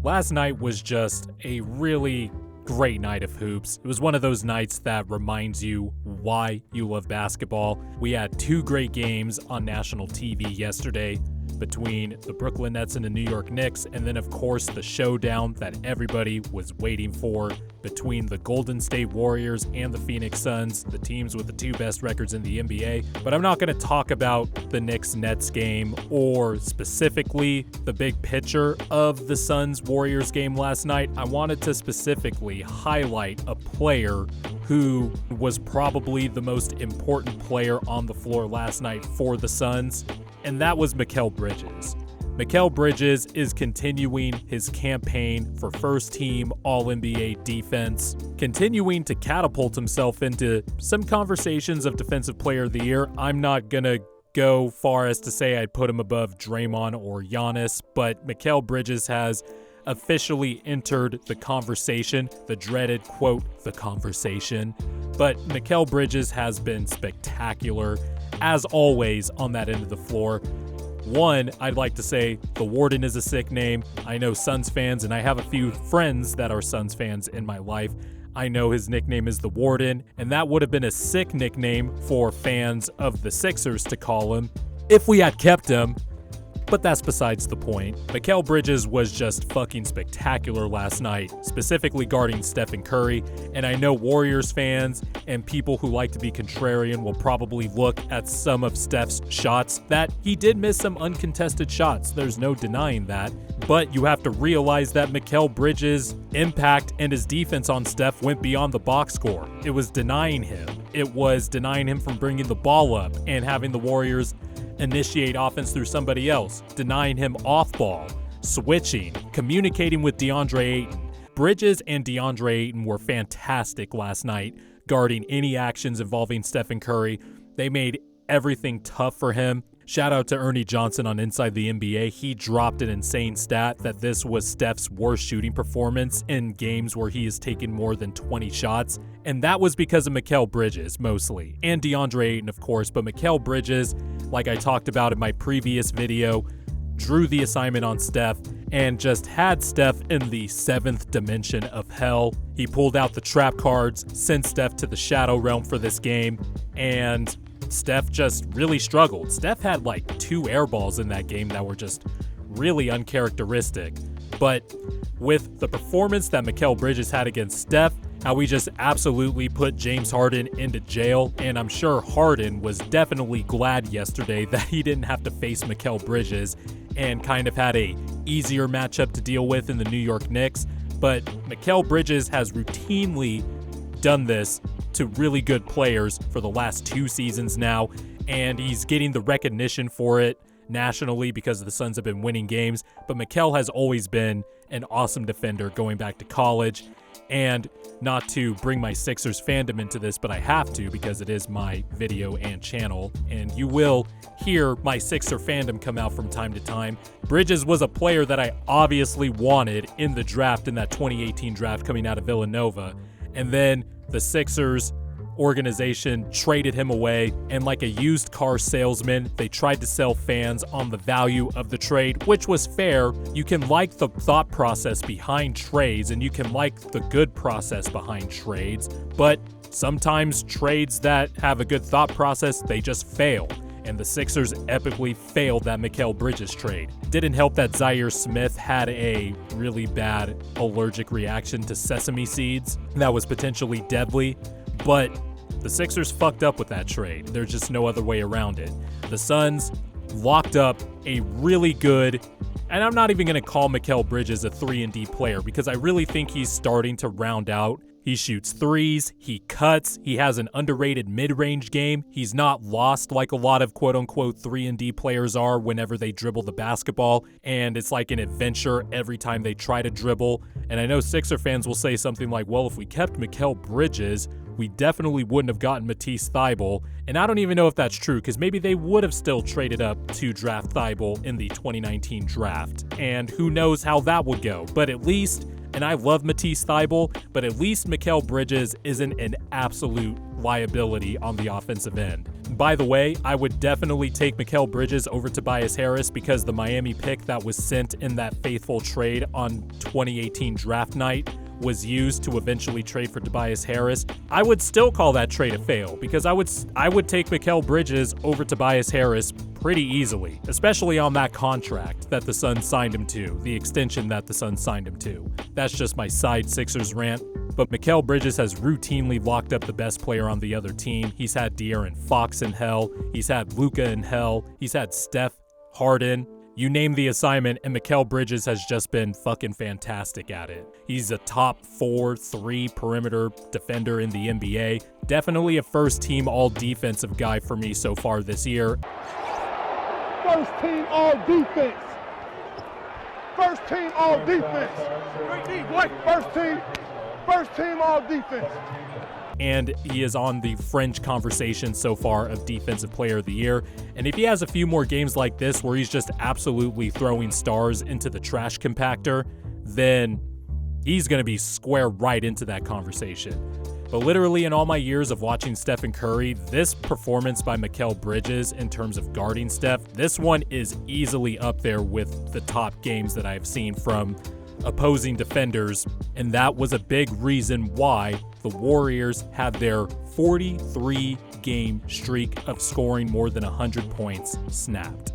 Last night was just a really great night of hoops. It was one of those nights that reminds you why you love basketball. We had two great games on national TV yesterday between the Brooklyn Nets and the New York Knicks, and then of course the showdown that everybody was waiting for between the Golden State Warriors and the Phoenix Suns, the teams with the two best records in the NBA. But I'm not going to talk about the Knicks-Nets game or specifically the big picture of the Suns-Warriors game last night. I wanted to specifically highlight a player who was probably the most important player on the floor last night for the Suns, and that was Mikal Bridges. Mikal Bridges is continuing his campaign for first-team All-NBA defense, continuing to catapult himself into some conversations of Defensive Player of the Year. I'm not going to go far as to say I'd put him above Draymond or Giannis, but Mikal Bridges has officially entered the conversation, the dreaded, quote, the conversation. But Mikal Bridges has been spectacular, as always, on that end of the floor. One, I'd like to say the Warden is a sick name. I know Suns fans, and I have a few friends that are Suns fans in my life. I know his nickname is the Warden, and that would have been a sick nickname for fans of the Sixers to call him if we had kept him. But that's besides the point. Mikal Bridges was just fucking spectacular last night, specifically guarding Steph and Curry. And I know Warriors fans and people who like to be contrarian will probably look at some of Steph's shots that he did miss some uncontested shots. There's no denying that. But you have to realize that Mikal Bridges' impact and his defense on Steph went beyond the box score. It was denying him. It was denying him from bringing the ball up and having the Warriors initiate offense through somebody else, denying him off ball, switching, communicating with Deandre Ayton. Bridges and Deandre Ayton were fantastic last night, guarding any actions involving Stephen Curry. They made everything tough for him. Shout out to Ernie Johnson on Inside the NBA. He dropped an insane stat that this was Steph's worst shooting performance in games where he has taken more than 20 shots. And that was because of Mikal Bridges, mostly. And Deandre Ayton, of course. But Mikal Bridges, like I talked about in my previous video, drew the assignment on Steph and just had Steph in the seventh dimension of hell. He pulled out the trap cards, sent Steph to the shadow realm for this game, and Steph just really struggled. Steph had like 2 air balls in that game that were just really uncharacteristic. But with the performance that Mikal Bridges had against Steph, how we just absolutely put James Harden into jail, and I'm sure Harden was definitely glad yesterday that he didn't have to face Mikal Bridges and kind of had a easier matchup to deal with in the New York Knicks. But Mikal Bridges has routinely done this to really good players for the last 2 seasons now, and he's getting the recognition for it nationally because the Suns have been winning games. But Mikal has always been an awesome defender going back to college. And not to bring my Sixers fandom into this, but I have to because it is my video and channel, and you will hear my Sixer fandom come out from time to time. Bridges was a player that I obviously wanted in the draft, in that 2018 draft coming out of Villanova, and then the Sixers organization traded him away, and like a used car salesman, they tried to sell fans on the value of the trade, which was fair. You can like the thought process behind trades, and you can like the good process behind trades, but sometimes trades that have a good thought process, they just fail. And the Sixers epically failed that Mikal Bridges trade. Didn't help that Zhaire Smith had a really bad allergic reaction to sesame seeds that was potentially deadly. But the Sixers fucked up with that trade. There's just no other way around it. The Suns locked up a really good, and I'm not even going to call Mikal Bridges a 3-and-D player because I really think he's starting to round out. He shoots threes, he cuts, he has an underrated mid-range game. He's not lost like a lot of quote-unquote 3-and-D players are whenever they dribble the basketball, and it's like an adventure every time they try to dribble. And I know Sixer fans will say something like, well, if we kept Mikal Bridges, we definitely wouldn't have gotten Matisse Thybulle. And I don't even know if that's true, because maybe they would have still traded up to draft Thybulle in the 2019 draft. And who knows how that would go. But at least And I love Matisse Thybulle, but at least Mikal Bridges isn't an absolute liability on the offensive end. By the way, I would definitely take Mikal Bridges over Tobias Harris because the Miami pick that was sent in that faithful trade on 2018 draft night was used to eventually trade for Tobias Harris. I would still call that trade a fail because I would take Mikal Bridges over Tobias Harris pretty easily, especially on that contract that the Suns signed him to, the extension that the Suns signed him to. That's just my side Sixers rant. But Mikal Bridges has routinely locked up the best player on the other team. He's had De'Aaron Fox in hell. He's had Luka in hell. He's had Steph, Harden. You name the assignment, and Mikal Bridges has just been fucking fantastic at it. He's a top 4-3 perimeter defender in the NBA. Definitely a first-team all-defensive guy for me so far this year. First-team all-defense. First-team all-defense. First-team all-defense. And he is on the fringe conversation so far of Defensive Player of the Year. And if he has a few more games like this where he's just absolutely throwing stars into the trash compactor, then he's going to be square right into that conversation. But literally in all my years of watching Stephen Curry, this performance by Mikal Bridges in terms of guarding Steph, this one is easily up there with the top games that I've seen from opposing defenders, and that was a big reason why the Warriors had their 43-game streak of scoring more than 100 points snapped.